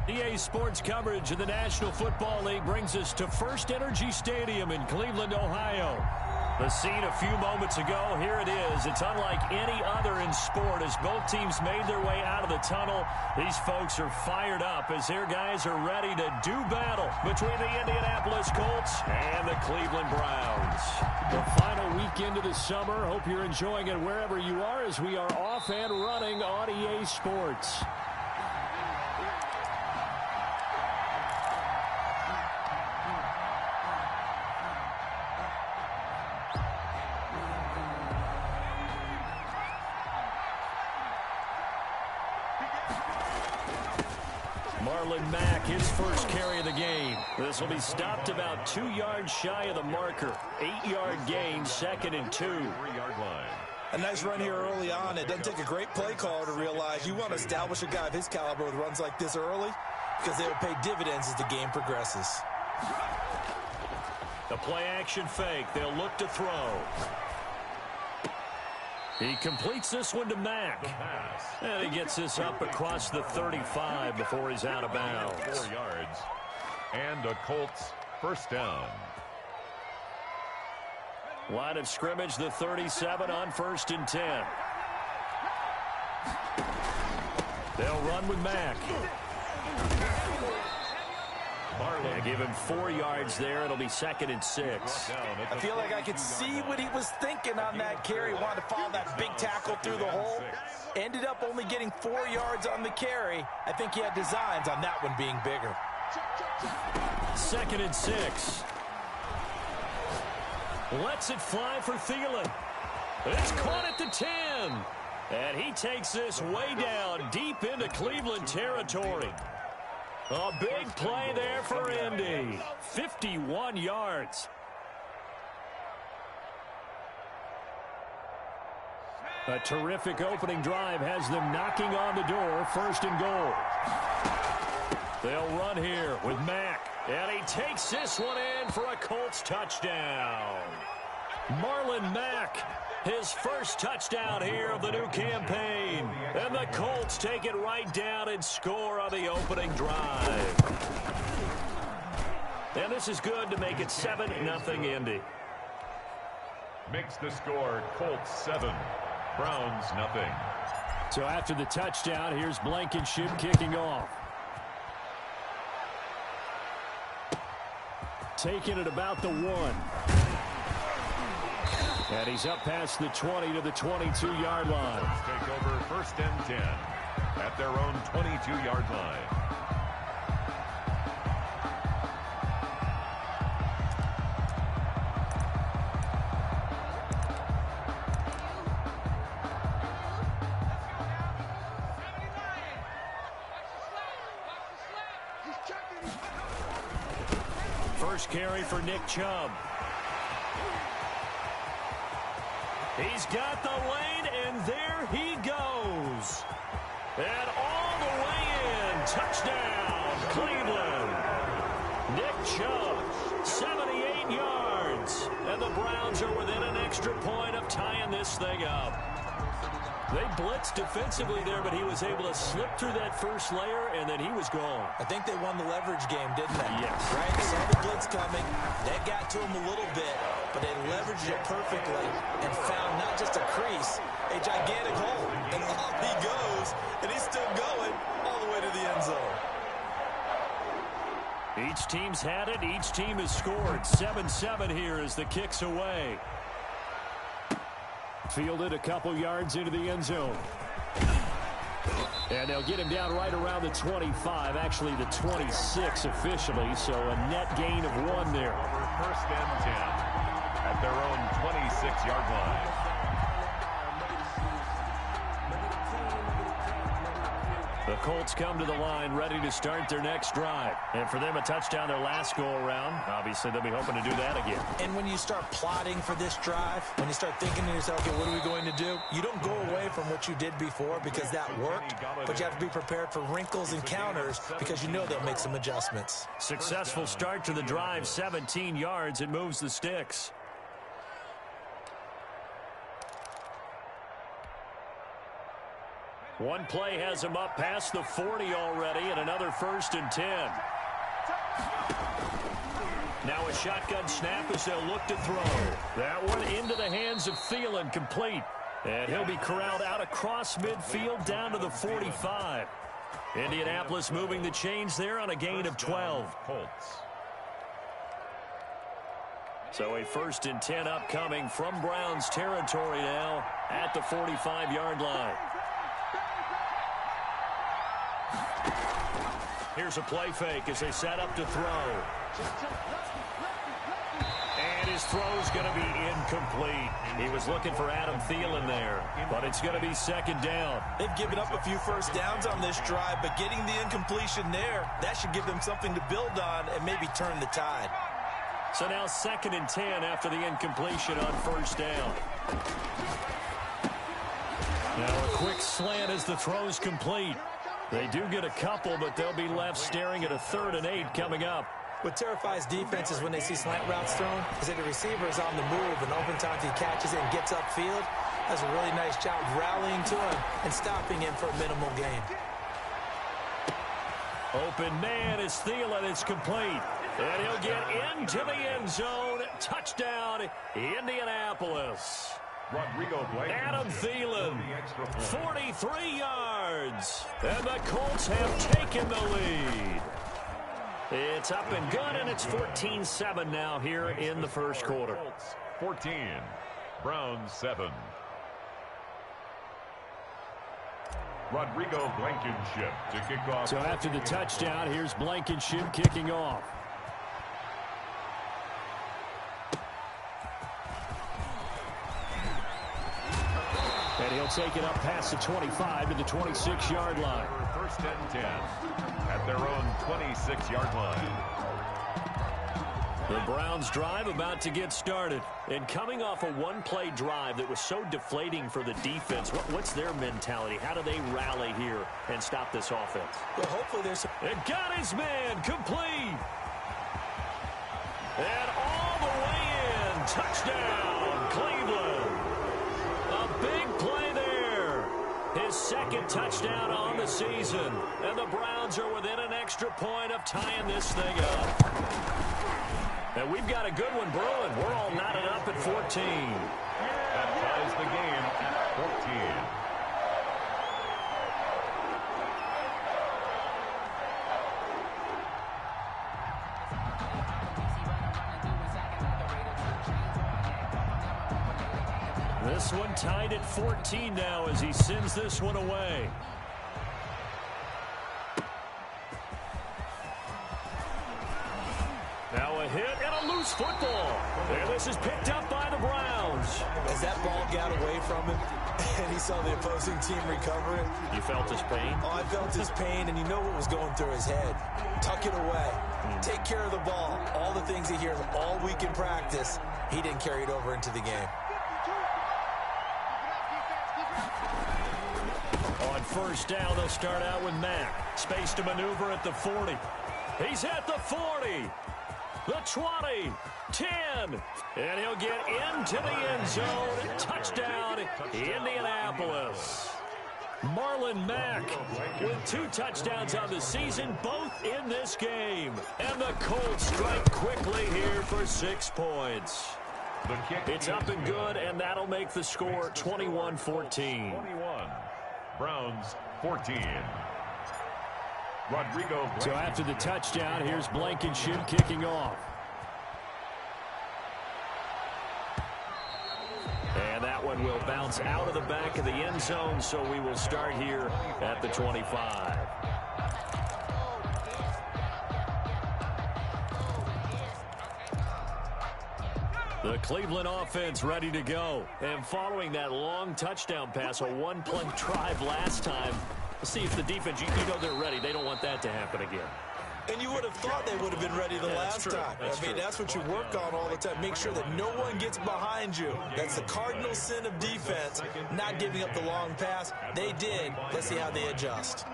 EA Sports coverage of the National Football League brings us to First Energy Stadium in Cleveland, Ohio. The scene a few moments ago, here it is. It's unlike any other in sport as both teams made their way out of the tunnel. These folks are fired up as their guys are ready to do battle between the Indianapolis Colts and the Cleveland Browns. The final weekend of the summer. Hope you're enjoying it wherever you are as we are off and running on EA Sports. Mack, his first carry of the game. This will be stopped about 2 yards shy of the marker. 8-yard gain, 2nd and 2. 3-yard line. A nice run here early on. It doesn't take a great play caller to realize you want to establish a guy of his caliber with runs like this early because they will pay dividends as the game progresses. The play action fake. They'll look to throw. He completes this one to Mack. And he gets this up across the 35 before he's out of bounds. 4 yards. And a Colts first down. Line of scrimmage, the 37 on 1st and 10. They'll run with Mack. They give him 4 yards there. It'll be 2nd and 6. I feel like I could see what he was thinking on that carry. Wanted to follow that big tackle through the hole. Ended up only getting 4 yards on the carry. I think he had designs on that one being bigger. 2nd and 6. Lets it fly for Thielen. It's caught at the 10. And he takes this way down deep into Cleveland territory. A big play there for Indy. 51 yards. A terrific opening drive has them knocking on the door. 1st and goal. They'll run here with Mack. And he takes this one in for a Colts touchdown. Marlon Mack, his first touchdown here of the new campaign. And the Colts take it right down and score on the opening drive. And this is good to make it 7-0 Indy. Makes the score Colts 7, Browns 0. So after the touchdown, here's Blankenship kicking off. Taking it about the 1. And he's up past the 20 to the 22-yard line. Let's take over 1st and 10 at their own 22-yard line. First carry for Nick Chubb. He's got the lane, and there he goes. And all the way in. Touchdown, Cleveland. Nick Chubb, 78 yards. And the Browns are within an extra point of tying this thing up. They blitzed defensively there, but he was able to slip through that first layer, and then he was gone. I think they won the leverage game, didn't they? Yes. Right? They saw the blitz coming. That got to him a little bit, but they leveraged it perfectly and found not just a crease, a gigantic hole. And off he goes, and he's still going all the way to the end zone. Each team's had it. Each team has scored. 7-7 here as the kick's away. Fielded a couple yards into the end zone. And they'll get him down right around the 25, actually the 26 officially, so a net gain of 1 there. 1st and 10 at their own 26-yard line. The Colts come to the line ready to start their next drive. And for them, a touchdown their last go-around. Obviously, they'll be hoping to do that again. And when you start plotting for this drive, when you start thinking to yourself, okay, what are we going to do? You don't go away from what you did before because that worked, but you have to be prepared for wrinkles and counters because you know they'll make some adjustments. Successful start to the drive, 17 yards. It moves the sticks. One play has him up past the 40 already, and another 1st and 10. Now a shotgun snap as they'll look to throw. That one into the hands of Thielen, complete. And he'll be corralled out across midfield down to the 45. Indianapolis moving the chains there on a gain of 12. Colts. So a 1st and 10 upcoming from Browns territory now at the 45-yard line. Here's a play fake as they set up to throw. And his throw's going to be incomplete. He was looking for Adam Thielen there, but it's going to be 2nd down. They've given up a few first downs on this drive, but getting the incompletion there, that should give them something to build on and maybe turn the tide. So now 2nd and 10 after the incompletion on 1st down. Now a quick slant as the throw's complete. They do get a couple, but they'll be left staring at a 3rd and 8 coming up. What terrifies defenses when they see slant routes thrown is that the receiver is on the move, and oftentimes he catches it and gets upfield. Does a really nice job rallying to him and stopping him for a minimal gain. Open man is Thielen. It's complete. And he'll get into the end zone. Touchdown, Indianapolis. Adam Thielen, 43 yards. And the Colts have taken the lead. It's up and good, and it's 14-7 now here in the 1st quarter. 14, Browns 7. Rodrigo Blankenship to kick off. So after the touchdown, here's Blankenship kicking off. And he'll take it up past the 25 to the 26-yard line. 1st and 10 at their own 26-yard line. The Browns drive about to get started. And coming off a one-play drive that was so deflating for the defense, what's their mentality? How do they rally here and stop this offense? Well, hopefully there's some... It got his man complete. And all the way in. Touchdown, Cleveland. A big play there. His 2nd touchdown on the season. And the Browns are within an extra point of tying this thing up. And we've got a good one brewing. We're all knotted up at 14. That ties the game at 14. This one tied at 14 now as he sends this one away. Now a hit and a loose football. And this is picked up by the Browns. As that ball got away from him and he saw the opposing team recover it. You felt his pain? Oh, I felt his pain, and you know what was going through his head. Tuck it away. Take care of the ball. All the things he hears all week in practice, he didn't carry it over into the game. On 1st down, they'll start out with Mack. Space to maneuver at the 40. He's at the 40. The 20, 10, and he'll get into the end zone. Touchdown, Indianapolis. Marlon Mack with 2 touchdowns on the season, both in this game. And the Colts strike quickly here for 6 points. It's up and good, and that'll make the score 21-14. 21, Browns 14. Rodrigo So after the touchdown, here's Blankenship kicking off. And that one will bounce out of the back of the end zone, so we will start here at the 25. The Cleveland offense ready to go. And following that long touchdown pass, a one-play drive last time, let's see if the defense, you know they're ready. They don't want that to happen again. And you would have thought they would have been ready the last time. That's what you work on all the time. Make sure that no one gets behind you. That's the cardinal sin of defense, not giving up the long pass. They did. Let's see how they adjust.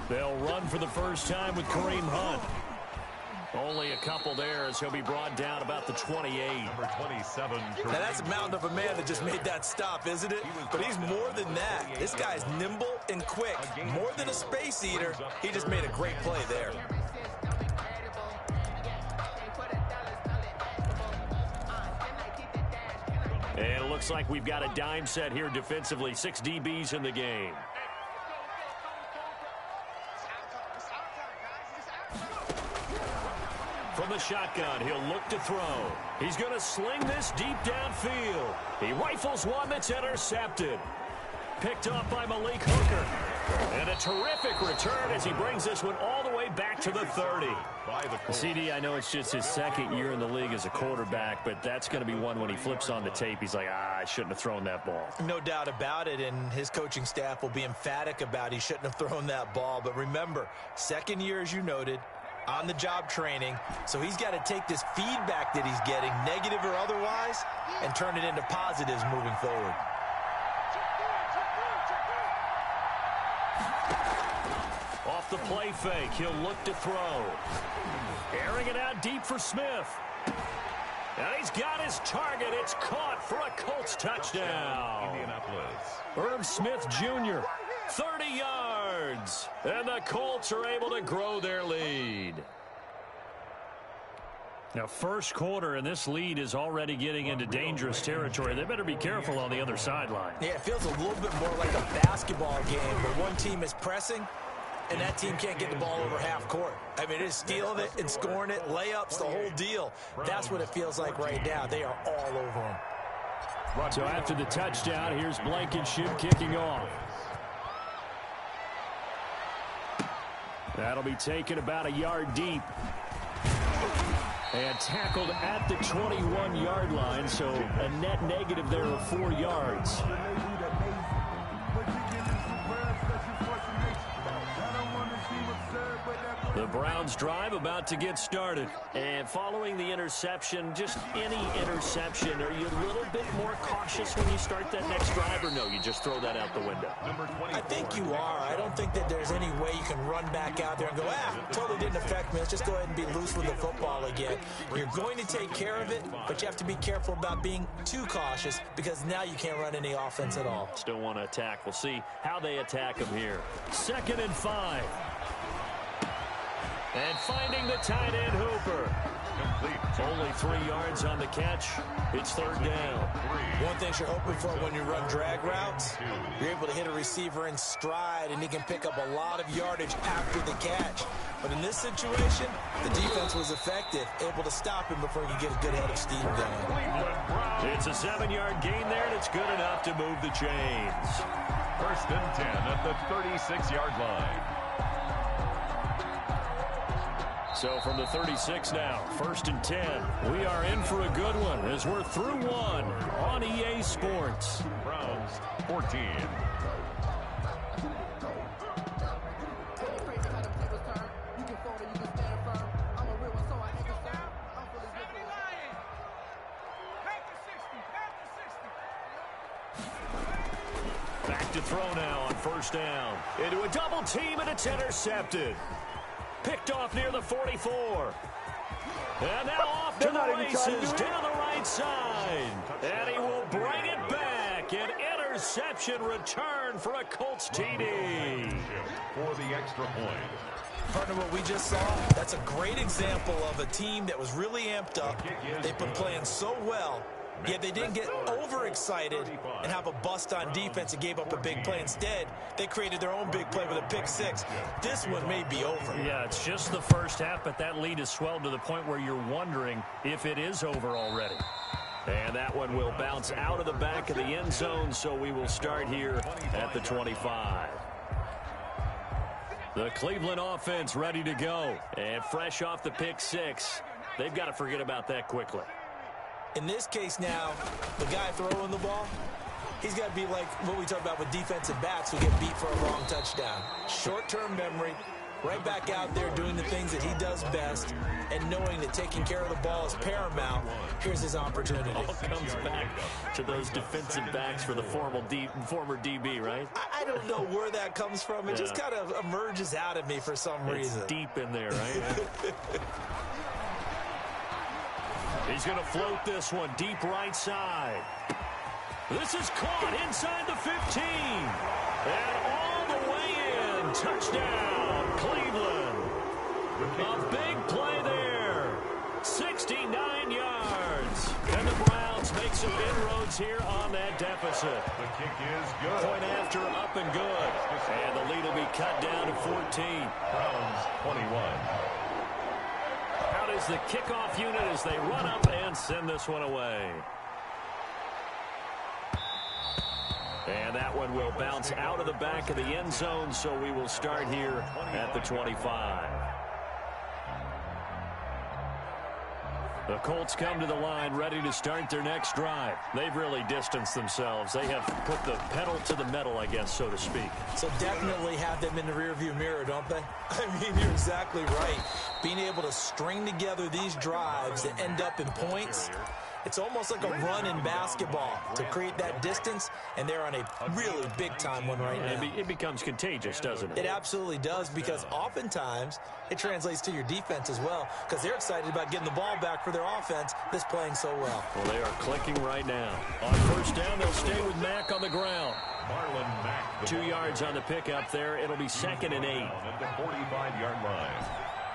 They'll run for the first time with Kareem Hunt. Only a couple there as he'll be brought down about the 28. Number 27. Now that's a mountain of a man that just made that stop, isn't it? But he's more than that. This guy's nimble and quick. More than a space eater. He just made a great play there. And it looks like we've got a dime set here defensively. 6 DBs in the game. From the shotgun, he'll look to throw. He's going to sling this deep downfield. He rifles one that's intercepted. Picked off by Malik Hooker. And a terrific return as he brings this one all the way back to the 30. CD, I know it's just his second year in the league as a quarterback, but that's going to be one when he flips on the tape. He's like, I shouldn't have thrown that ball. No doubt about it, and his coaching staff will be emphatic about he shouldn't have thrown that ball. But remember, second year, as you noted, on-the-job training, so he's got to take this feedback that he's getting, negative or otherwise, and turn it into positives moving forward. Off the play fake, he'll look to throw. Airing it out deep for Smith. And he's got his target. It's caught for a Colts touchdown. Indianapolis. Irv Smith Jr., 30 yards. And the Colts are able to grow their lead. Now, first quarter, and this lead is already getting into dangerous territory. They better be careful on the other sideline. Yeah, it feels a little bit more like a basketball game where one team is pressing and that team can't get the ball over half court. I mean, it is stealing it and scoring it, layups, the whole deal. That's what it feels like right now. They are all over them. So after the touchdown, here's Blankenship kicking off. That'll be taken about a yard deep. And tackled at the 21-yard line, so a net negative there of 4 yards. The Browns drive about to get started. And following the interception, just any interception, are you a little bit more cautious when you start that next drive, or no, you just throw that out the window? I think you are. I don't think that there's any way you can run back out there and go, totally didn't affect me. Let's just go ahead and be loose with the football again. You're going to take care of it, but you have to be careful about being too cautious because now you can't run any offense at all. Still want to attack. We'll see how they attack him here. 2nd and 5. And finding the tight end Hooper. Only 3 yards on the catch. It's 3rd down. One thing you're hoping for when you run drag routes, you're able to hit a receiver in stride and he can pick up a lot of yardage after the catch. But in this situation, the defense was effective, able to stop him before he could get a good head of steam going. It's a 7-yard gain there, and it's good enough to move the chains. 1st and 10 at the 36-yard line. So from the 36 now, 1st and 10. We are in for a good one as we're through one on EA Sports. Browns 14. Back to throw now on 1st down. Into a double team, and it's intercepted. Picked off near the 44. And now off to the races down the right side. And he will bring it back. An interception return for a Colts TD. For the extra point. Partner, what we just saw, that's a great example of a team that was really amped up. They've been playing so well, yet they didn't get overexcited and have a bust on defense and gave up a big play. Instead, they created their own big play with a pick 6. This one may be over. Yeah, it's just the first half, but that lead has swelled to the point where you're wondering if it is over already. And that one will bounce out of the back of the end zone, so we will start here at the 25. The Cleveland offense ready to go. And fresh off the pick 6, they've got to forget about that quickly. In this case now, the guy throwing the ball, he's got to be like what we talk about with defensive backs who get beat for a long touchdown. Short-term memory, right back out there doing the things that he does best and knowing that taking care of the ball is paramount. Here's his opportunity. All comes back to those defensive backs for the former DB, right? I don't know where that comes from. It just kind of emerges out of me for some reason. It's deep in there, right? He's going to float this one deep right side. This is caught inside the 15. And all the way in. Touchdown, Cleveland. A big play there. 69 yards. And the Browns make some inroads here on that deficit. The kick is good. Point after, up and good. And the lead will be cut down to 14. Browns 21. Out is the kickoff unit as they run up and send this one away. And that one will bounce out of the back of the end zone, so we will start here at the 25. The Colts come to the line ready to start their next drive. They've really distanced themselves. They have put the pedal to the metal, I guess, so to speak. So definitely have them in the rearview mirror, don't they? I mean, you're exactly right. Being able to string together these drives that end up in points, it's almost like a run in basketball to create that distance, and they're on a really big-time one right now. It becomes contagious, doesn't it? It absolutely does, because oftentimes it translates to your defense as well, because they're excited about getting the ball back for their offense that's playing so well. Well, they are clicking right now. On first down, they'll stay with Mack on the ground. Marlon Mack. 2 yards on the pickup there. It'll be 2nd and 8. At the 45-yard line.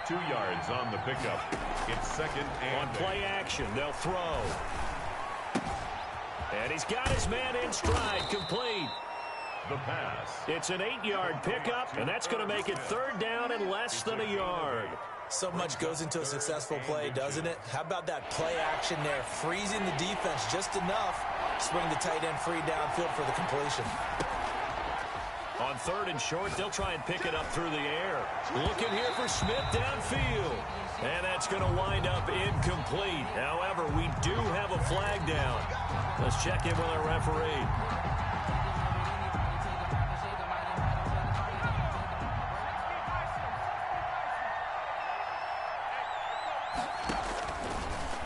2 yards on the pickup. It's 2nd and on play action, they'll throw. And he's got his man in stride, complete. The pass. It's an 8-yard pickup, and that's going to make it 3rd down and less than a yard. So much goes into a successful play, doesn't it? How about that play action there? Freezing the defense just enough to swing the tight end free downfield for the completion. On 3rd and short, they'll try and pick it up through the air. Looking here for Smith downfield. And that's going to wind up incomplete. However, we do have a flag down. Let's check in with our referee.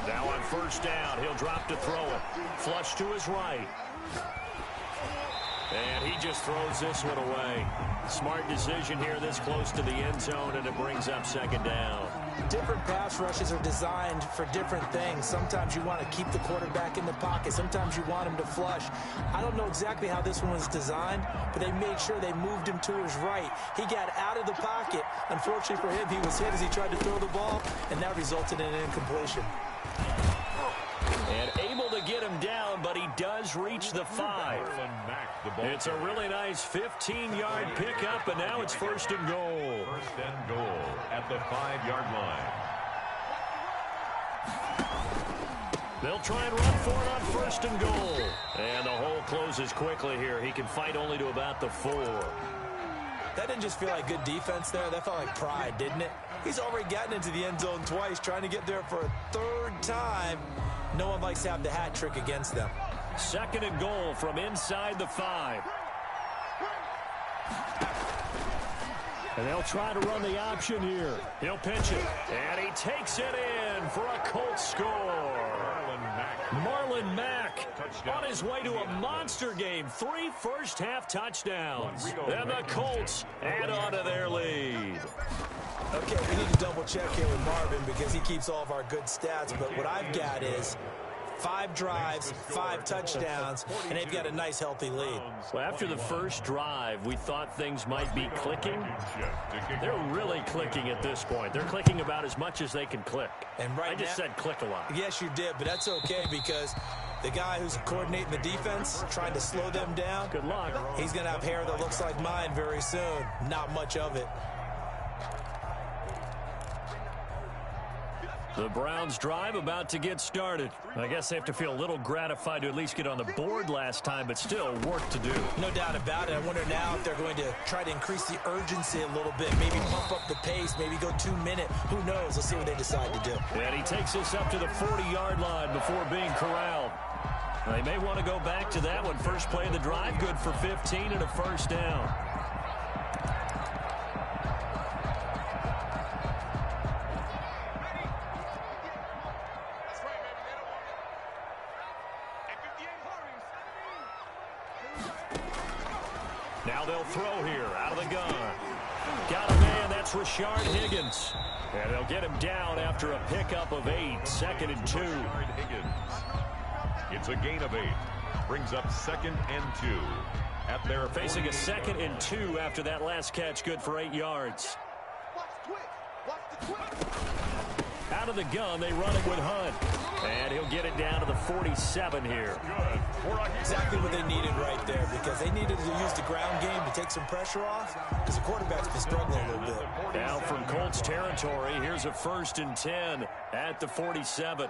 Now on first down, he'll drop to throw it. Flush to his right. And he just throws this one away. Smart decision here this close to the end zone, and it brings up 2nd down. Different pass rushes are designed for different things. Sometimes you want to keep the quarterback in the pocket. Sometimes you want him to flush. I don't know exactly how this one was designed, but they made sure they moved him to his right. He got out of the pocket. Unfortunately for him, he was hit as he tried to throw the ball, and that resulted in an incompletion. And able to get him down, but he does reach the 5. It's a really nice 15-yard pickup, and now it's 1st and goal. 1st and goal at the 5-yard line. They'll try and run for it on 1st and goal. And the hole closes quickly here. He can fight only to about the 4. That didn't just feel like good defense there. That felt like pride, didn't it? He's already gotten into the end zone twice, trying to get there for a 3rd time. No one likes to have the hat trick against them. 2nd and goal from inside the 5. And they'll try to run the option here. He'll pitch it. And he takes it in for a Colts score. Marlon Mack on his way to a monster game. 3 first-half touchdowns. And the Colts add on to their lead. Okay, we need to double-check here with Marvin because he keeps all of our good stats. But what I've got is 5 drives, 5 touchdowns, and they've got a nice, healthy lead. Well, after the first drive, we thought things might be clicking. They're really clicking at this point. They're clicking about as much as they can click. And right I just said click a lot. Yes, you did, but that's okay because the guy who's coordinating the defense, trying to slow them down, good luck. He's going to have hair that looks like mine very soon. Not much of it. The Browns drive about to get started. I guess they have to feel a little gratified to at least get on the board last time, but still work to do. No doubt about it. I wonder now if they're going to try to increase the urgency a little bit, maybe pump up the pace, maybe go 2-minute. Who knows? Let's see what they decide to do. And he takes this up to the 40-yard line before being corralled. They may want to go back to that one. First play of the drive, good for 15 and a first down. Now they'll throw here out of the gun. Got a man, that's Rashard Higgins. And they'll get him down after a pickup of 8, 2nd and 2. It's a gain of 8. Brings up 2nd and 2. At their facing a 2nd and 2 after that last catch, good for 8 yards. Out of the gun, they run it with Hunt. And he'll get it down to the 47 here. Exactly what they needed right there, because they needed to use the ground game to take some pressure off, because the quarterback's been struggling a little bit. Now from Colts territory, here's a 1st and 10 at the 47.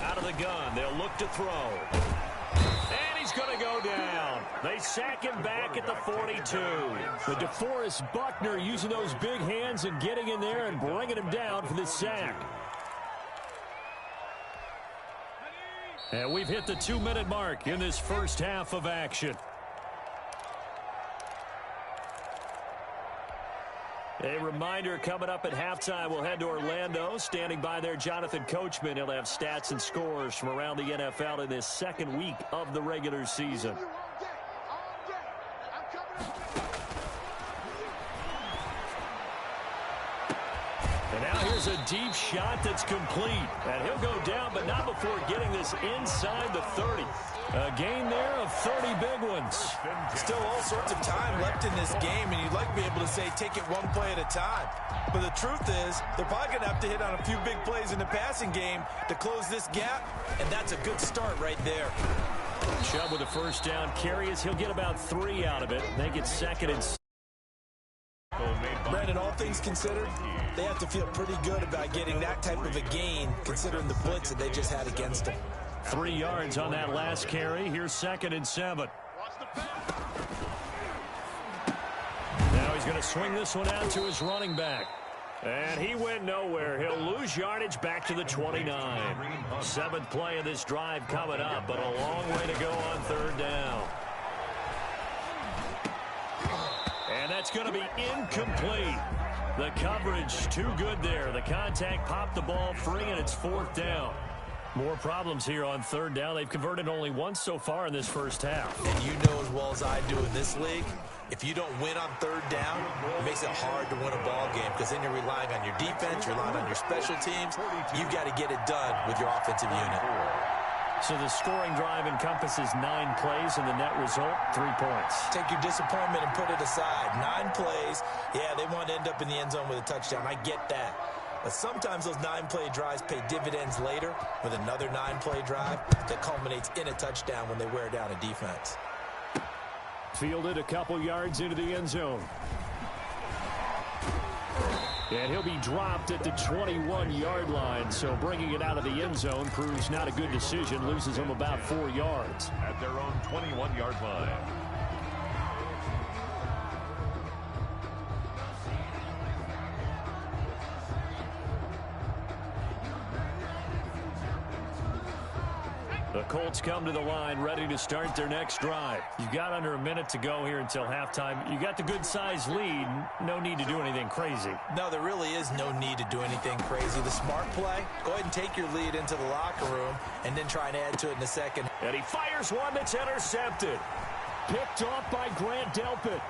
Out of the gun, they'll look to throw. And he's going to go down. They sack him back at the 42. The DeForest Buckner using those big hands and getting in there and bringing him down for this sack. And we've hit the 2-minute mark in this first half of action. A reminder, coming up at halftime, we'll head to Orlando. Standing by there, Jonathan Coachman. He'll have stats and scores from around the NFL in this second week of the regular season. And now here's a deep shot that's complete. And he'll go down, but not before getting this inside the 30. A gain there of 30 big ones. Still all sorts of time left in this game, and you'd like to be able to say take it one play at a time. But the truth is, they're probably going to have to hit on a few big plays in the passing game to close this gap, and that's a good start right there. Chubb with a first down carry as he'll get about 3 out of it. They get 2nd and 6. Brandon, all things considered, they have to feel pretty good about getting that type of a gain, considering the blitz that they just had against them. 3 yards on that last carry. Here's 2nd and 7. Now he's going to swing this one out to his running back. And he went nowhere. He'll lose yardage back to the 29. 7th play of this drive coming up, but a long way to go on 3rd down. And that's going to be incomplete. The coverage too good there. The contact popped the ball free, and it's 4th down. More problems here on 3rd down. They've converted only once so far in this first half. And you know as well as I do in this league, if you don't win on 3rd down, it makes it hard to win a ball game, because then you're relying on your defense, you're relying on your special teams. You've got to get it done with your offensive unit. So the scoring drive encompasses 9 plays, and the net result, 3 points. Take your disappointment and put it aside. 9 plays. Yeah, they want to end up in the end zone with a touchdown. I get that. But sometimes those 9-play drives pay dividends later with another 9-play drive that culminates in a touchdown when they wear down a defense. Fielded a couple yards into the end zone. And he'll be dropped at the 21-yard line, so bringing it out of the end zone proves not a good decision. Loses him about 4 yards. At their own 21-yard line. The Colts come to the line ready to start their next drive. You've got under a minute to go here until halftime. You got the good-sized lead. No need to do anything crazy. No, there really is no need to do anything crazy. The smart play, go ahead and take your lead into the locker room and then try and add to it in the second. And he fires one that's intercepted. Picked off by Grant Delpit.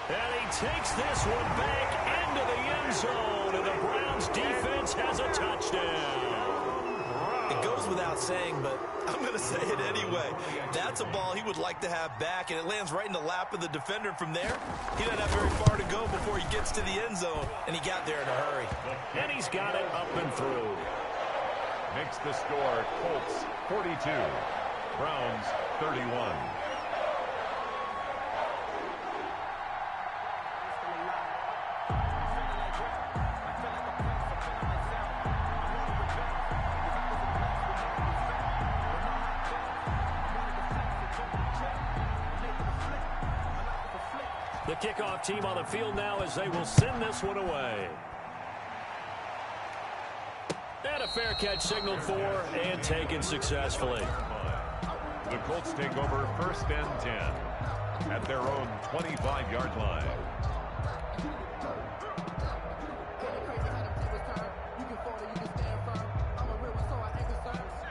And he takes this one back into the end zone. And the Browns defense has a touchdown. It goes without saying, but I'm going to say it anyway. That's a ball he would like to have back, and it lands right in the lap of the defender from there. He doesn't have very far to go before he gets to the end zone, and he got there in a hurry. And he's got it up and through. Makes the score Colts 42, Browns 31. The kickoff team on the field now as they will send this one away. And a fair catch signaled for and taken successfully. The Colts take over 1st and 10 at their own 25-yard line.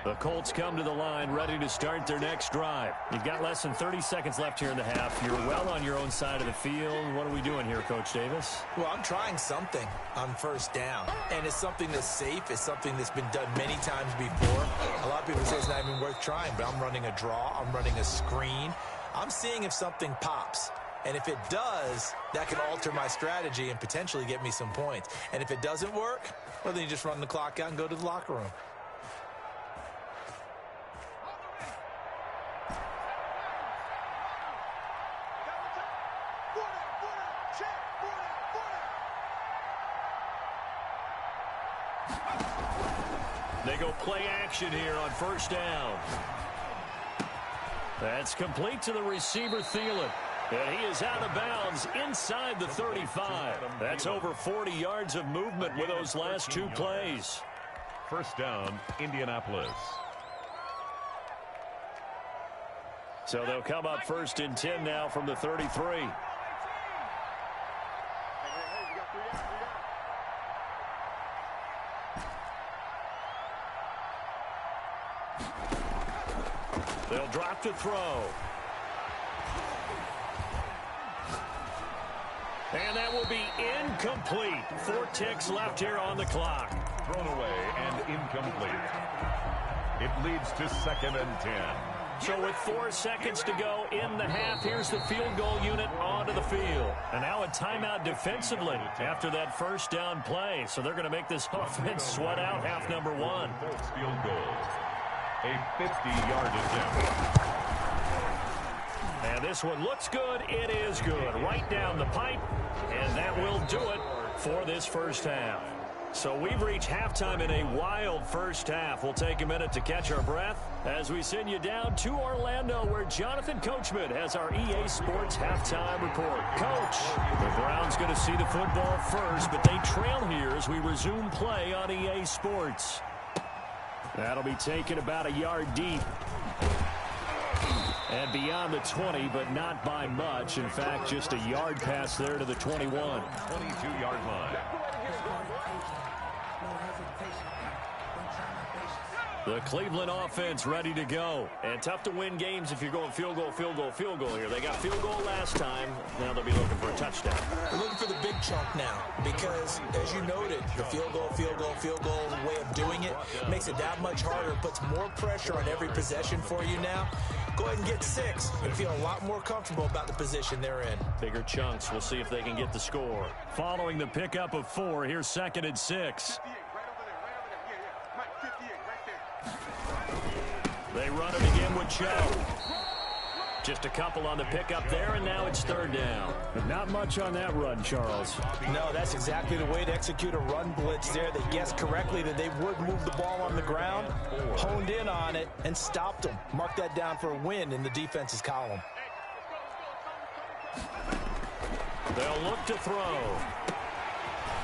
The Colts come to the line ready to start their next drive. You've got less than 30 seconds left here in the half. You're well on your own side of the field. What are we doing here, Coach Davis? Well, I'm trying something on first down, and it's something that's safe. It's something that's been done many times before. A lot of people say it's not even worth trying, but I'm running a draw. I'm running a screen. I'm seeing if something pops. And if it does, that can alter my strategy and potentially get me some points. And if it doesn't work, well, then you just run the clock out and go to the locker room. They go play action here on first down. That's complete to the receiver, Thielen. And he is out of bounds inside the 35. That's over 40 yards of movement with those last two plays. First down, Indianapolis. So they'll come up first and 10 now from the 33. They'll drop to throw. And that will be incomplete. 4 ticks left here on the clock. Thrown away and incomplete. It leads to 2nd and 10. So with 4 seconds to go in the half, here's the field goal unit onto the field. And now a timeout defensively after that first down play. So they're going to make this offense sweat out half number 1. Colts field goal. A 50-yard attempt. And this one looks good. It is good. Right down the pipe. And that will do it for this first half. So we've reached halftime in a wild first half. We'll take a minute to catch our breath as we send you down to Orlando, where Jonathan Coachman has our EA Sports halftime report. Coach, the Browns going to see the football first, but they trail here as we resume play on EA Sports. That'll be taken about a yard deep. And beyond the 20, but not by much. In fact, just a yard pass there to the 21. 22-yard line. The Cleveland offense ready to go. And tough to win games if you're going field goal, field goal, field goal here. They got field goal last time. Now they'll be looking for a touchdown. They're looking for the big chunk now because, as you noted, the field goal way of doing it makes it that much harder. It puts more pressure on every possession for you now. Go ahead and get 6 and feel a lot more comfortable about the position they're in. Bigger chunks. We'll see if they can get the score. Following the pickup of 4, here's 2nd and 6. They run it again with Cho. Just a couple on the pickup there, and now it's 3rd down. But not much on that run, Charles. No, that's exactly the way to execute a run blitz there. They guessed correctly that they would move the ball on the ground, honed in on it, and stopped them. Mark that down for a win in the defense's column. They'll look to throw.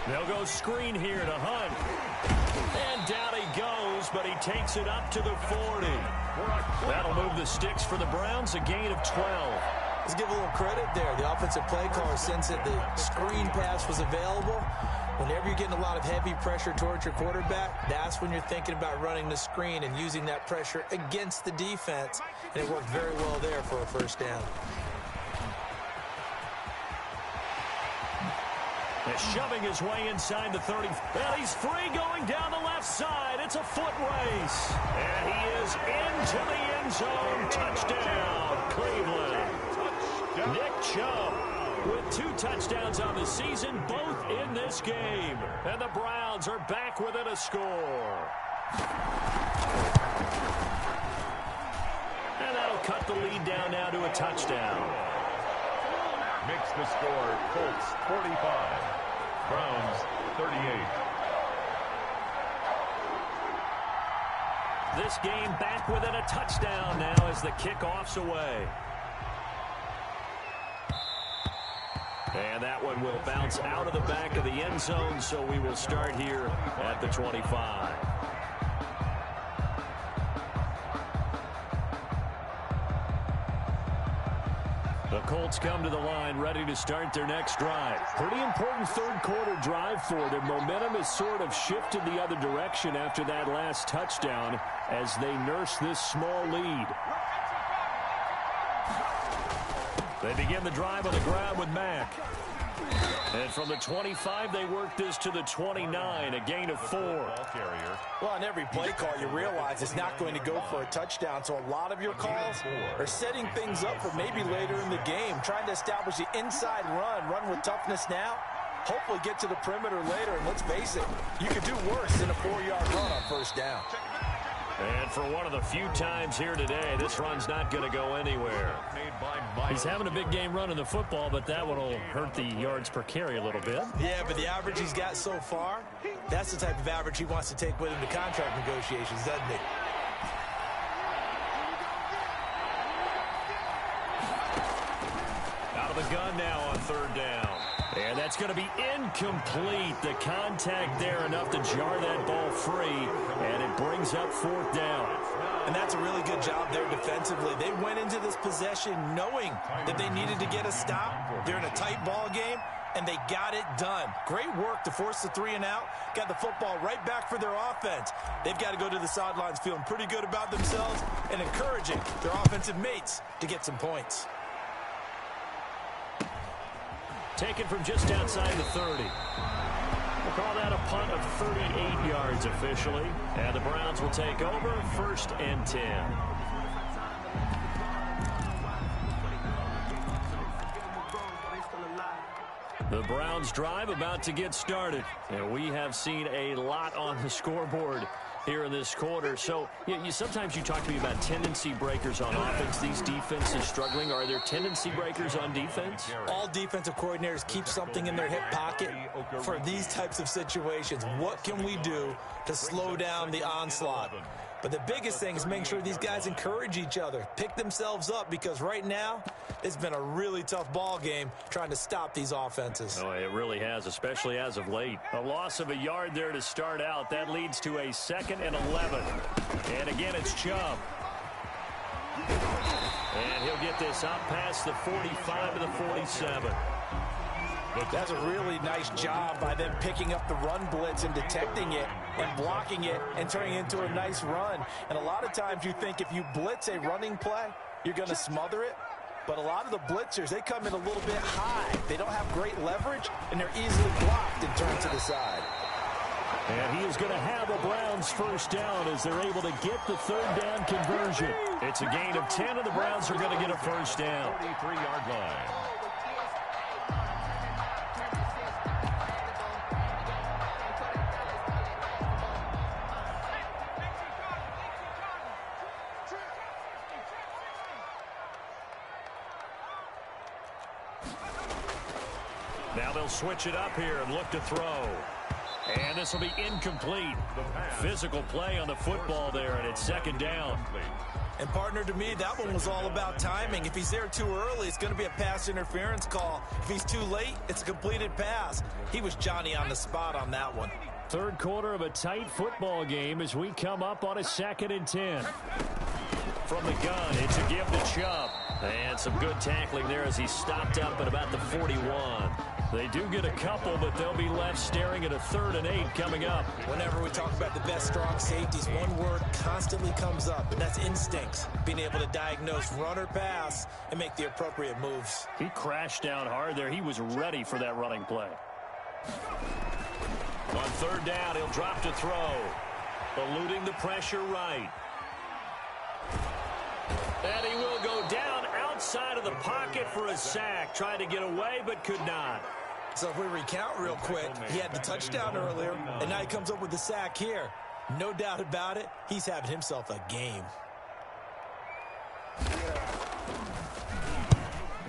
They'll go screen here to Hunt. And down he goes, but he takes it up to the 40. That'll move the sticks for the Browns, a gain of 12. Let's give a little credit there. The offensive play caller, since that the screen pass was available, whenever you're getting a lot of heavy pressure towards your quarterback, that's when you're thinking about running the screen and using that pressure against the defense. And it worked very well there for a first down. And shoving his way inside the 30. And he's free going down the left side. It's a foot race. And he is into the end zone. Touchdown, Cleveland. Nick Chubb with 2 touchdowns on the season, both in this game. And the Browns are back within a score. And that'll cut the lead down now to a touchdown. Makes the score Colts 45. Browns 38. This game back within a touchdown now as the kickoff's away. And that one will bounce out of the back of the end zone, so we will start here at the 25. The Colts come to the line ready to start their next drive. Pretty important third quarter drive for them. Momentum has sort of shifted the other direction after that last touchdown as they nurse this small lead. They begin the drive on the ground with Mack. And from the 25, they work this to the 29, a gain of 4. Well, on every play call, you realize it's not going to go for a touchdown. So a lot of your calls are setting things up for maybe later in the game, trying to establish the inside run with toughness now, hopefully get to the perimeter later. And let's face it, you could do worse than a 4-yard run on first down. And for one of the few times here today, this run's not going to go anywhere. He's having a big game running the football, but that one will hurt the yards per carry a little bit. Yeah, but the average he's got so far, that's the type of average he wants to take with him to contract negotiations, doesn't he? Out of the gun now on third down. And that's going to be incomplete. The contact there enough to jar that ball free, and it brings up fourth down. And that's a really good job there defensively. They went into this possession knowing that they needed to get a stop. They're in a tight ball game, and they got it done. Great work to force the 3 and out. Got the football right back for their offense. They've got to go to the sidelines feeling pretty good about themselves and encouraging their offensive mates to get some points. Taken from just outside the 30. We'll call that a punt of 38 yards officially. And the Browns will take over, 1st and 10. The Browns drive about to get started. And we have seen a lot on the scoreboard here in this quarter. So sometimes you talk to me about tendency breakers on offense. These defenses struggling. Are there tendency breakers on defense? All defensive coordinators keep something in their hip pocket for these types of situations. What can we do to slow down the onslaught? But the biggest thing is making sure these guys encourage each other, pick themselves up, because right now it's been a really tough ball game trying to stop these offenses. Oh, it really has, especially as of late. A loss of a yard there to start out. That leads to a 2nd and 11. And again, it's Chubb. And he'll get this up past the 45 to the 47. That's a really nice job by them picking up the run blitz and detecting it and blocking it and turning it into a nice run. And a lot of times you think if you blitz a running play, you're going to smother it. But a lot of the blitzers, they come in a little bit high. They don't have great leverage, and they're easily blocked and turned to the side. And he is going to have a Browns first down as they're able to get the third down conversion. It's a gain of 10, and the Browns are going to get a first down. 33-yard line. Now they'll switch it up here and look to throw. And this will be incomplete. Physical play on the football there, and it's 2nd down. And partner, to me, that one was all about timing. If he's there too early, it's going to be a pass interference call. If he's too late, it's a completed pass. He was Johnny on the spot on that one. Third quarter of a tight football game as we come up on a 2nd and 10. From the gun, it's a give to Chubb. And some good tackling there as he stopped up at about the 41. They do get a couple, but they'll be left staring at a 3rd and 8 coming up. Whenever we talk about the best strong safeties, one word constantly comes up, and that's instincts. Being able to diagnose run or pass and make the appropriate moves. He crashed down hard there. He was ready for that running play. On 3rd down, he'll drop to throw. Eluding the pressure right. And he will go down outside of the pocket for a sack. Tried to get away, but could not. So if we recount real quick, he had the touchdown earlier, and now he comes up with the sack here. No doubt about it, he's having himself a game.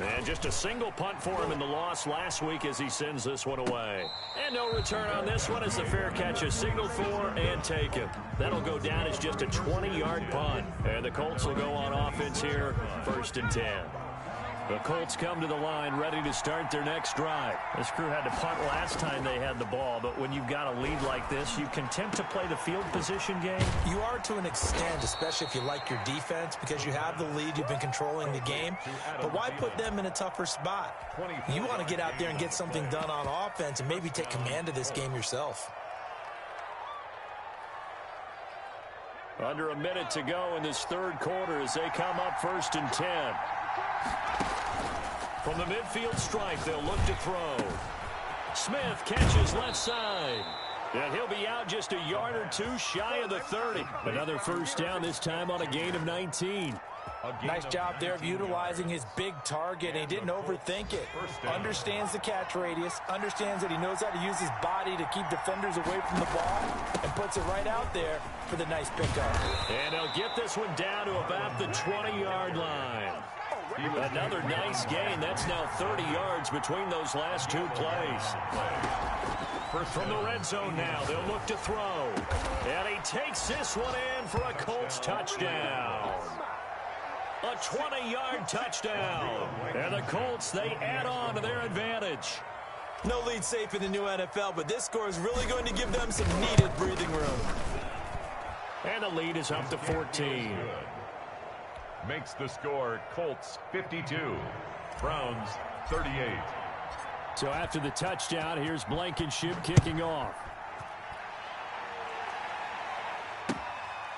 And just a single punt for him in the loss last week as he sends this one away. And no return on this one as the fair catch is signaled for and taken. That'll go down as just a 20-yard punt. And the Colts will go on offense here, 1st and 10. The Colts come to the line ready to start their next drive. This crew had to punt last time they had the ball, but when you've got a lead like this, you content to play the field position game? You are to an extent, especially if you like your defense, because you have the lead, you've been controlling the game. But why put them in a tougher spot? You want to get out there and get something done on offense and maybe take command of this game yourself. Under a minute to go in this third quarter as they come up 1st and 10. From the midfield stripe, they'll look to throw. Smith catches left side. And he'll be out just a yard or two shy of the 30. Another first down, this time on a gain of 19. Nice job there of utilizing his big target, and he didn't overthink it. Understands the catch radius, understands that he knows how to use his body to keep defenders away from the ball, and puts it right out there for the nice pickup. And they'll get this one down to about the 20-yard line. Another nice gain. That's now 30 yards between those last two plays. From the red zone now, they'll look to throw. And he takes this one in for a Colts touchdown. A 20-yard touchdown. And the Colts, they add on to their advantage. No lead safe in the new NFL, but this score is really going to give them some needed breathing room. And the lead is up to 14. Makes the score Colts 52, Browns 38. So after the touchdown, here's Blankenship kicking off.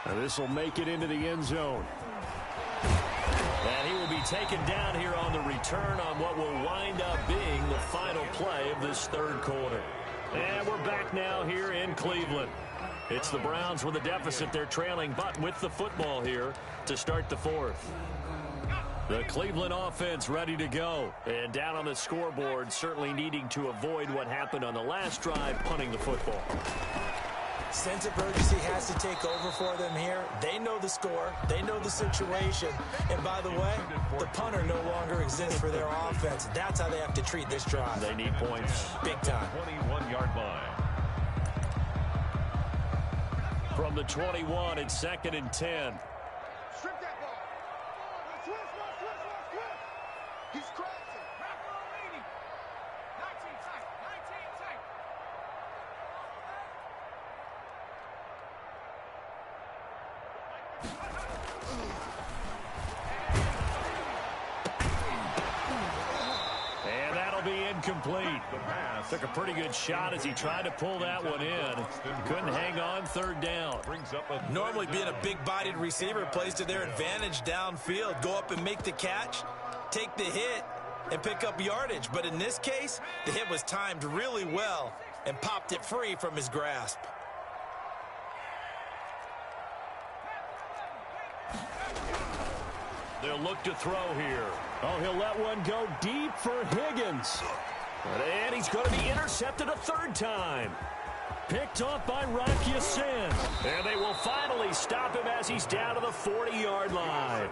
Now this will make it into the end zone. And he will be taken down here on the return on what will wind up being the final play of this third quarter. And we're back now here in Cleveland. It's the Browns with a deficit. They're trailing, but with the football here to start the fourth. The Cleveland offense ready to go. And down on the scoreboard, certainly needing to avoid what happened on the last drive, punting the football. Sense of urgency has to take over for them here. They know the score. They know the situation. And by the way, the punter no longer exists for their offense. That's how they have to treat this drive. They need points. Big time. 21-yard line. From the 21, it's 2nd and 10. Strip that ball. Twist. He's crossing. Macro 80. 19 tight. 19 tight. And that'll be incomplete. Took a pretty good shot as he tried to pull that one in. Couldn't hang on, 3rd down. Normally being a big-bodied receiver plays to their advantage downfield. Go up and make the catch, take the hit, and pick up yardage. But in this case, the hit was timed really well and popped it free from his grasp. They'll look to throw here. Oh, he'll let one go deep for Higgins. And he's going to be intercepted a 3rd time. Picked off by Rock Ya-Sin. And they will finally stop him as he's down to the 40-yard line.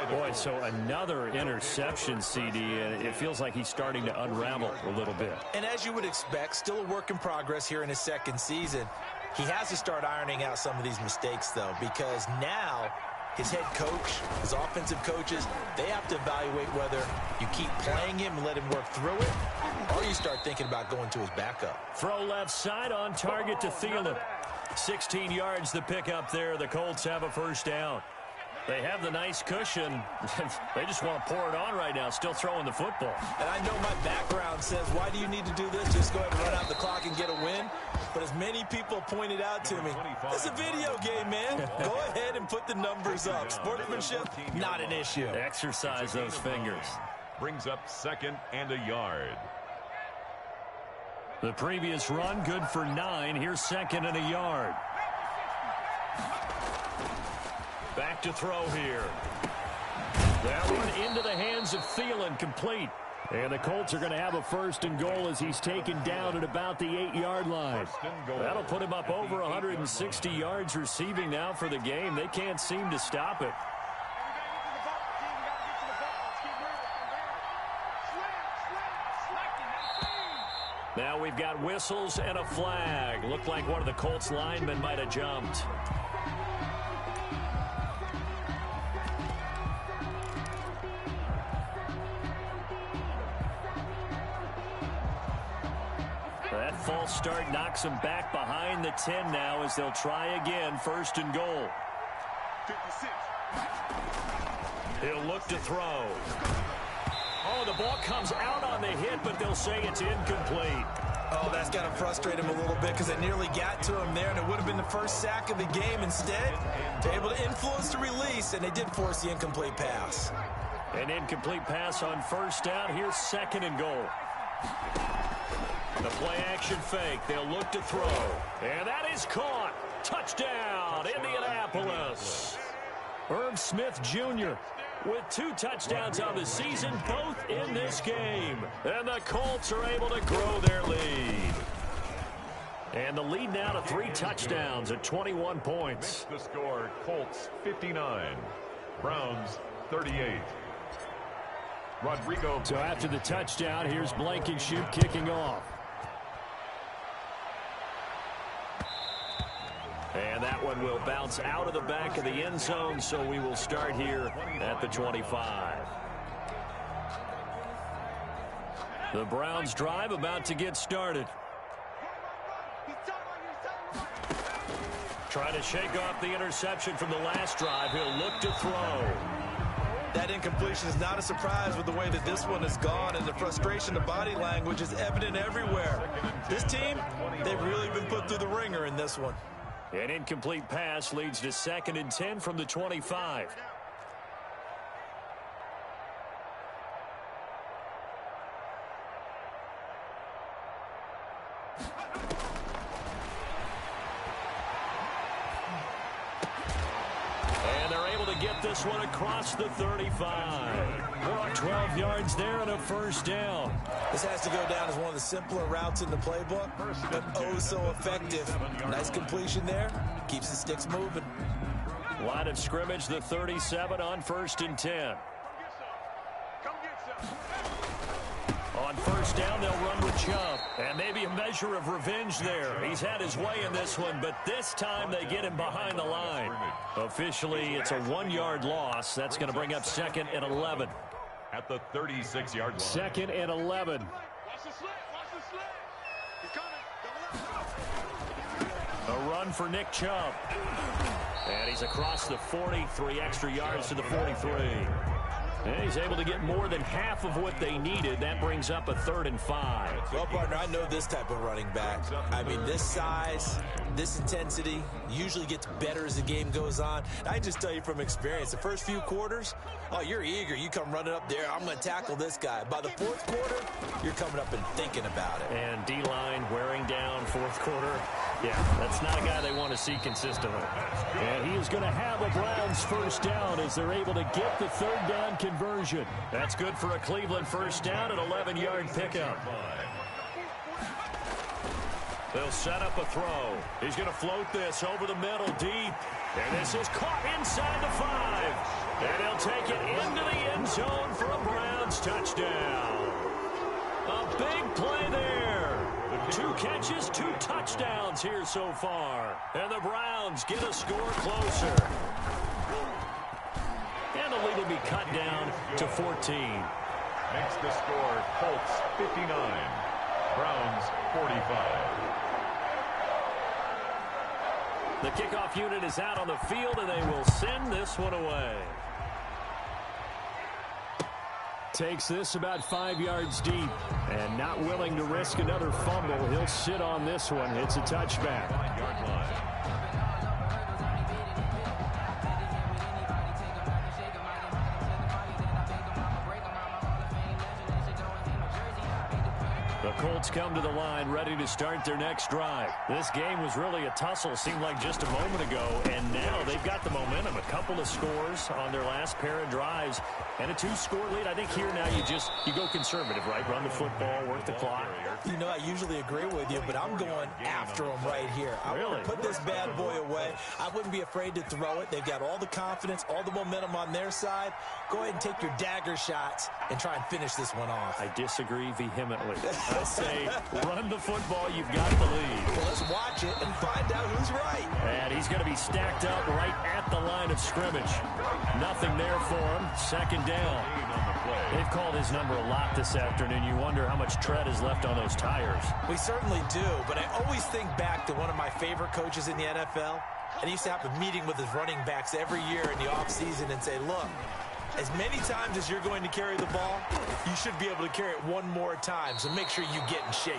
Boy, so another interception, CD, and it feels like he's starting to unravel a little bit. And as you would expect, still a work in progress here in his 2nd season. He has to start ironing out some of these mistakes, though, because now his head coach, his offensive coaches, they have to evaluate whether you keep playing him and let him work through it, or you start thinking about going to his backup. Throw left side on target to Thielen. 16 yards the pick up there. The Colts have a 1st down. They have the nice cushion. They just want to pour it on right now, still throwing the football. And I know my background says, why do you need to do this? Just go ahead and run out the clock and get a win. But as many people pointed out to me, it's a video game, man. Go ahead and put the numbers up. Sportsmanship, not an issue. Exercise those fingers. Brings up 2nd and a yard. The previous run, good for 9. Here's 2nd and a yard. Back to throw here. That one into the hands of Thielen, complete. And the Colts are going to have a 1st and goal as he's taken down at about the 8-yard line. That'll put him up over 160 yards receiving now for the game. They can't seem to stop it. Now we've got whistles and a flag. Looked like one of the Colts linemen might have jumped. false start knocks them back behind the 10 now as they'll try again, 1st and goal. 56. He'll look to throw. Oh, the ball comes out on the hit, but they'll say it's incomplete. Oh, that's got to frustrate him a little bit because they nearly got to him there, and it would have been the first sack of the game. Instead, they're able to influence the release, and they did force the incomplete pass. An incomplete pass on 1st down. Here's 2nd and goal. The play-action fake. They'll look to throw. And that is caught. Touchdown, Indianapolis. Irv Smith Jr. with 2 touchdowns on the season, both in this game. And the Colts are able to grow their lead. And the lead now to 3 touchdowns at 21 points. Makes the score Colts 59, Browns 38. Rodrigo. So after the touchdown, here's Blankenship kicking off. And that one will bounce out of the back of the end zone, so we will start here at the 25. The Browns drive about to get started. Trying to shake off the interception from the last drive. He'll look to throw. That incompletion is not a surprise with the way that this one has gone, and the frustration, the body language is evident everywhere. This team, they've really been put through the ringer in this one. An incomplete pass leads to 2nd and 10 from the 25. And they're able to get this one across the 35. Brought 12 yards there and a 1st down. This has to go down as one of the simpler routes in the playbook, but oh so effective. Nice completion there. Keeps the sticks moving. Line of scrimmage, the 37 on 1st and 10. Come get some. On 1st down, they'll run with Chubb. And maybe a measure of revenge there. He's had his way in this one, but this time they get him behind the line. Officially, it's a 1-yard loss. That's going to bring up 2nd and 11. At the 36-yard line. 2nd and 11. Watch the slant. Watch the slant. He's coming. Double up. A run for Nick Chubb. And he's across the 40, 3 extra yards to the 43. And he's able to get more than half of what they needed. That brings up a 3rd and 5. Well, partner, I know this type of running back. I mean, this size, this intensity usually gets better as the game goes on. And I just tell you from experience, the first few quarters, oh, you're eager. You come running up there, I'm going to tackle this guy. By the 4th quarter, you're coming up and thinking about it. And D-line wearing down 4th quarter. Yeah, that's not a guy they want to see consistently. And he is going to have a Browns 1st down as they're able to get the 3rd down conversion. That's good for a Cleveland 1st down, an 11-yard pickup. They'll set up a throw. He's going to float this over the middle deep. And this is caught inside the 5. And he'll take it into the end zone for a Browns touchdown. A big play there. 2 catches, 2 touchdowns here so far. And the Browns get a score closer. And the lead will be cut down to 14. Makes the score Colts 59, Browns 45. The kickoff unit is out on the field, and they will send this one away. Takes this about 5 yards deep, and not willing to risk another fumble. He'll sit on this one. It's a touchback. 9-yard line. The Colts come to the line ready to start their next drive. This game was really a tussle, seemed like just a moment ago, and now they've got the momentum. A couple of scores on their last pair of drives and a 2-score lead. I think here now you go conservative, right? Run the football, work the clock. You know, I usually agree with you, but I'm going after them right here. I want to put this bad boy away. I wouldn't be afraid to throw it. They've got all the confidence, all the momentum on their side. Go ahead and take your dagger shots and try and finish this one off. I disagree vehemently. I say run the football. You've got the lead. Well, let's watch it and find out who's right. And he's going to be stacked up right at the line of of scrimmage. Nothing there for him. Second down. They've called his number a lot this afternoon. You wonder how much tread is left on those tires. We certainly do, but I always think back to one of my favorite coaches in the NFL. And he used to have a meeting with his running backs every year in the offseason and say, look, as many times as you're going to carry the ball, you should be able to carry it one more time, so make sure you get in shape.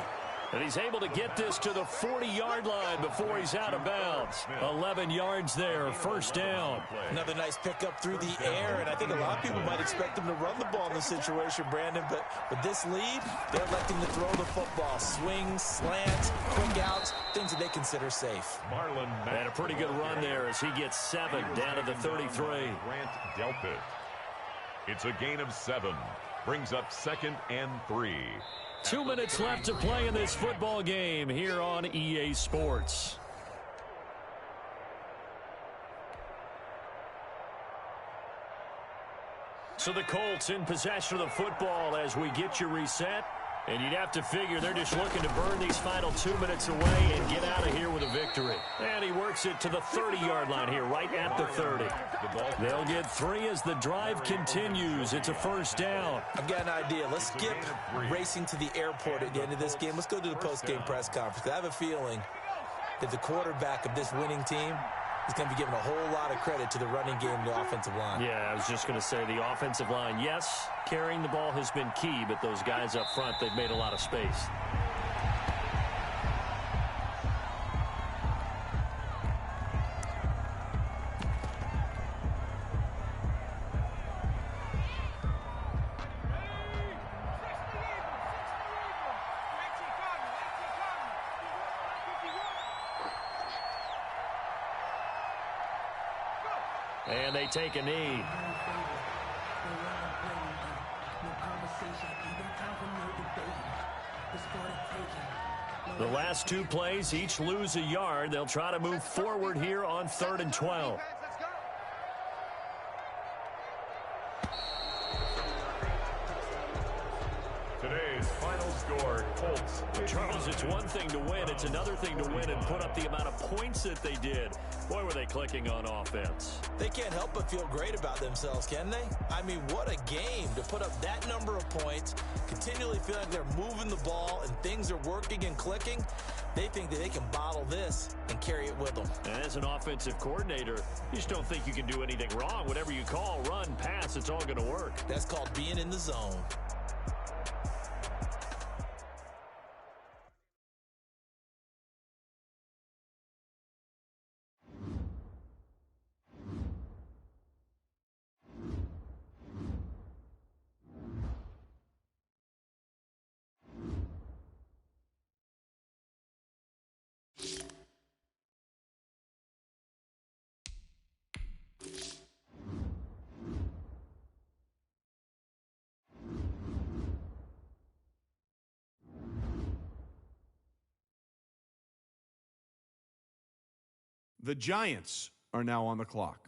And he's able to get this to the 40-yard line before he's out of bounds. 11 yards there, first down. Another nice pickup through the air, and I think a lot of people might expect him to run the ball in this situation, Brandon, but with this lead, they're electing to throw the football. Swings, slants, quick outs, things that they consider safe. Marlon had a pretty good run there as he gets 7 down to the 33. Grant dealt it. It's a gain of 7. Brings up 2nd and 3. 2 minutes left to play in this football game here on EA Sports. So the Colts in possession of the football as we get you reset. And you'd have to figure they're just looking to burn these final 2 minutes away and get out of here with a victory. And he works it to the 30-yard line here, right at the 30. They'll get 3 as the drive continues. It's a first down. I've got an idea. Let's skip racing to the airport at the end of this game. Let's go to the post-game press conference. I have a feeling that the quarterback of this winning team is going to be giving a whole lot of credit to the running game and the offensive line. Yeah, I was just going to say the offensive line, yes, carrying the ball has been key, but those guys up front, they've made a lot of space. And they take a knee. The last 2 plays, each lose a yard. They'll try to move forward here on 3rd and 12. Today's final score, Colts. Charles, it's one thing to win. It's another thing to win and put up the amount of points that they did. Boy, were they clicking on offense. They can't help but feel great about themselves, can they? I mean, what a game to put up that number of points, continually feel like they're moving the ball and things are working and clicking. They think that they can bottle this and carry it with them. And as an offensive coordinator, you just don't think you can do anything wrong. Whatever you call, run, pass, it's all going to work. That's called being in the zone. The Giants are now on the clock.